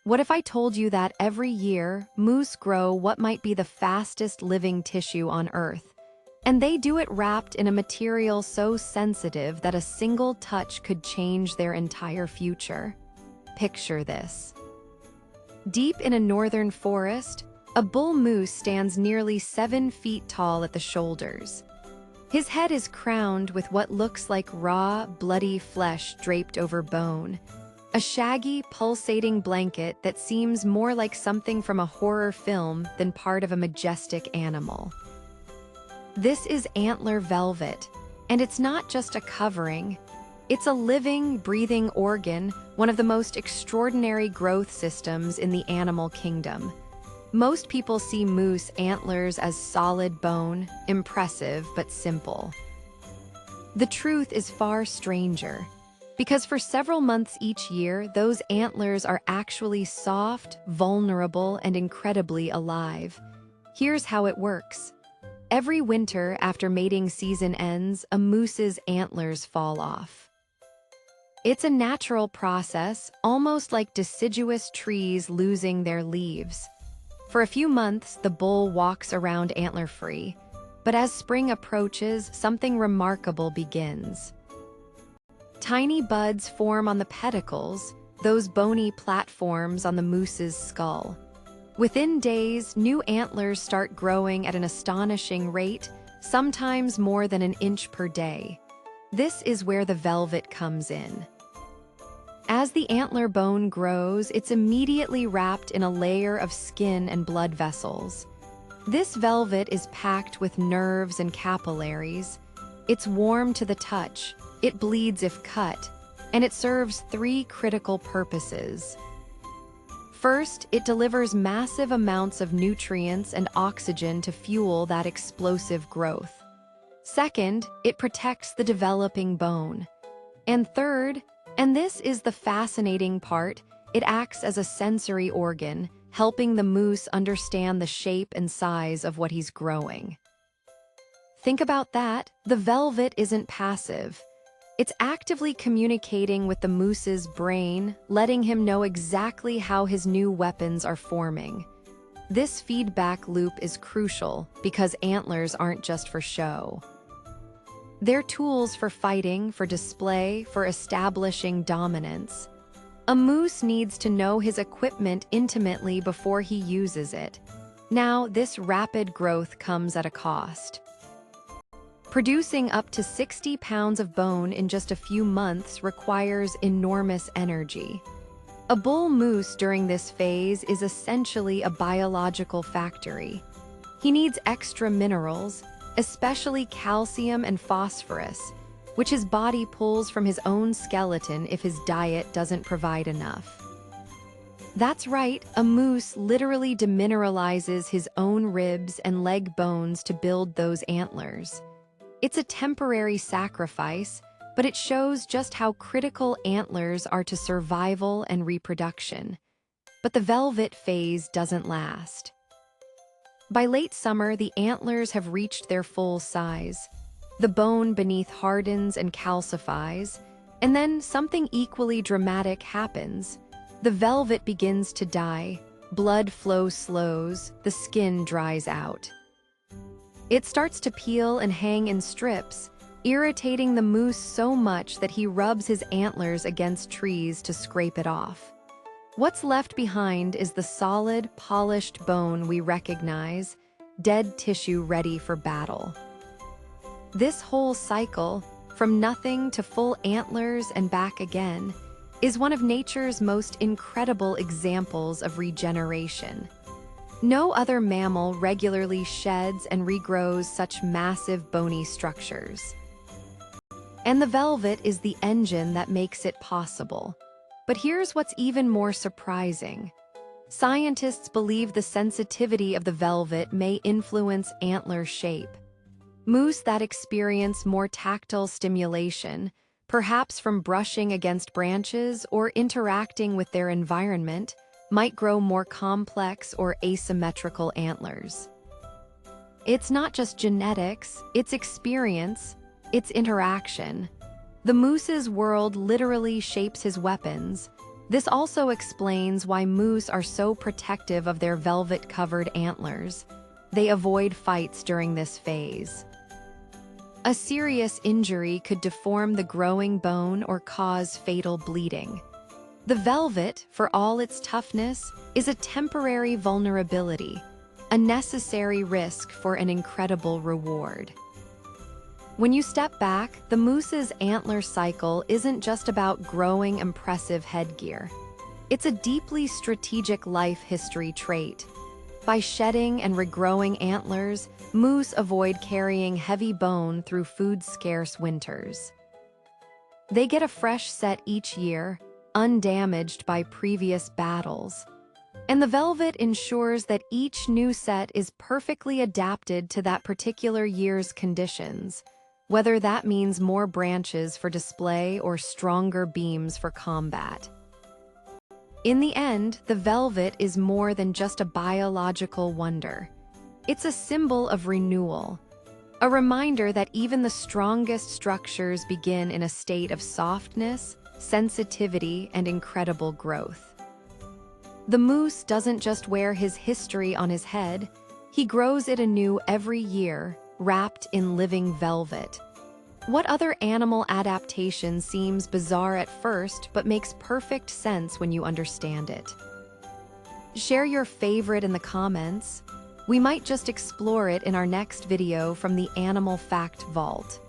What if I told you that every year, moose grow what might be the fastest living tissue on Earth? And they do it wrapped in a material so sensitive that a single touch could change their entire future. Picture this. Deep in a northern forest, a bull moose stands nearly 7 feet tall at the shoulders. His head is crowned with what looks like raw, bloody flesh draped over bone. A shaggy, pulsating blanket that seems more like something from a horror film than part of a majestic animal. This is antler velvet, and it's not just a covering. It's a living, breathing organ, one of the most extraordinary growth systems in the animal kingdom. Most people see moose antlers as solid bone, impressive but simple. The truth is far stranger. Because for several months each year, those antlers are actually soft, vulnerable, and incredibly alive. Here's how it works. Every winter, after mating season ends, a moose's antlers fall off. It's a natural process, almost like deciduous trees losing their leaves. For a few months, the bull walks around antler-free, but as spring approaches, something remarkable begins. Tiny buds form on the pedicles, those bony platforms on the moose's skull. Within days, new antlers start growing at an astonishing rate, sometimes more than an inch per day. This is where the velvet comes in. As the antler bone grows, it's immediately wrapped in a layer of skin and blood vessels. This velvet is packed with nerves and capillaries. It's warm to the touch. It bleeds if cut, and it serves 3 critical purposes. First, it delivers massive amounts of nutrients and oxygen to fuel that explosive growth. Second, it protects the developing bone. And third, and this is the fascinating part, it acts as a sensory organ, helping the moose understand the shape and size of what he's growing. Think about that, the velvet isn't passive. It's actively communicating with the moose's brain, letting him know exactly how his new weapons are forming. This feedback loop is crucial because antlers aren't just for show. They're tools for fighting, for display, for establishing dominance. A moose needs to know his equipment intimately before he uses it. Now, this rapid growth comes at a cost. Producing up to 60 pounds of bone in just a few months requires enormous energy. A bull moose during this phase is essentially a biological factory. He needs extra minerals, especially calcium and phosphorus, which his body pulls from his own skeleton if his diet doesn't provide enough. That's right, a moose literally demineralizes his own ribs and leg bones to build those antlers. It's a temporary sacrifice, but it shows just how critical antlers are to survival and reproduction. But the velvet phase doesn't last. By late summer, the antlers have reached their full size. The bone beneath hardens and calcifies, and then something equally dramatic happens. The velvet begins to die, blood flow slows, the skin dries out. It starts to peel and hang in strips, irritating the moose so much that he rubs his antlers against trees to scrape it off. What's left behind is the solid, polished bone we recognize, dead tissue ready for battle. This whole cycle, from nothing to full antlers and back again, is one of nature's most incredible examples of regeneration. No other mammal regularly sheds and regrows such massive bony structures. And the velvet is the engine that makes it possible. But here's what's even more surprising. Scientists believe the sensitivity of the velvet may influence antler shape. Moose that experience more tactile stimulation, perhaps from brushing against branches or interacting with their environment, might grow more complex or asymmetrical antlers. It's not just genetics, it's experience, it's interaction. The moose's world literally shapes his weapons, This also explains why moose are so protective of their velvet-covered antlers. They avoid fights during this phase. A serious injury could deform the growing bone or cause fatal bleeding. The velvet, for all its toughness, is a temporary vulnerability, a necessary risk for an incredible reward. When you step back, the moose's antler cycle isn't just about growing impressive headgear. It's a deeply strategic life history trait. By shedding and regrowing antlers, moose avoid carrying heavy bone through food-scarce winters. They get a fresh set each year, undamaged by previous battles. And the velvet ensures that each new set is perfectly adapted to that particular year's conditions, whether that means more branches for display or stronger beams for combat. In the end, the velvet is more than just a biological wonder. It's a symbol of renewal, a reminder that even the strongest structures begin in a state of softness, sensitivity, and incredible growth. The moose doesn't just wear his history on his head, he grows it anew every year, wrapped in living velvet. What other animal adaptation seems bizarre at first but makes perfect sense when you understand it? Share your favorite in the comments. We might just explore it in our next video from the Animal Fact Vault.